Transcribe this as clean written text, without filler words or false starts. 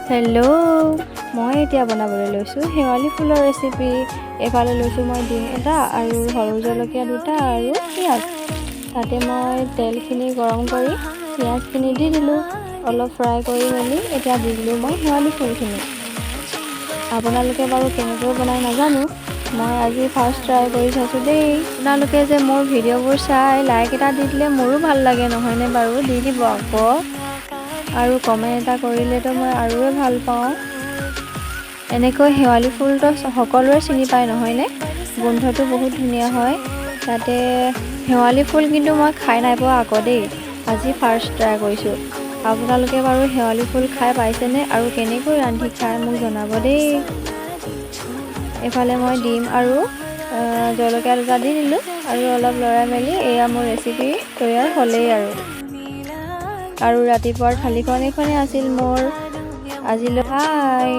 Hello', মই এতিয়া বনাবলৈ লৈছোঁ শেৱালি ফুলৰ ৰেচিপি। এফালে লৈছোঁ মই ডিম এটা আৰু সৰু জলকীয়া দুটা আৰু পিঁয়াজ। তাতে মই তেলখিনি গৰম কৰি পিঁয়াজখিনি দি দিলোঁ, অলপ ফ্ৰাই কৰি মেলি এতিয়া দি দিলোঁ মই শেৱালি ফুলখিনি। আপোনালোকে বাৰু কেনেকৈ বনাই নাজানো, মই আজি ফাৰ্ষ্ট ট্ৰাই কৰি চাইছোঁ দেই। আপোনালোকে যে মোৰ ভিডিঅ'বোৰ চাই লাইক এটা দি দিলে মোৰো ভাল লাগে, নহয়নে বাৰু? দি দিব আকৌ, আৰু কমেণ্ট এটা কৰিলেতো মই আৰুৱে ভাল পাওঁ। এনেকৈ শেৱালি ফুলটো সকলোৱে চিনি পায়, নহয়নে? গোন্ধটো বহুত ধুনীয়া হয়। তাতে শেৱালি ফুল কিন্তু মই খাই নাই পোৱা আকৌ দেই, আজি ফাৰ্ষ্ট ট্ৰাই কৰিছোঁ। আপোনালোকে বাৰু শেৱালি ফুল খাই পাইছেনে আৰু কেনেকৈ ৰান্ধি খাই মোক জনাব দেই। এইফালে মই ডিম আৰু জলকীয়া দুটা দি দিলোঁ আৰু অলপ লৰাই মেলি এয়া মোৰ ৰেচিপি তৈয়াৰ হ'লেই আৰু ৰাতিপুৱাৰ থালিখন এইখনেই আছিল মোৰ আজিলৈ। বাই।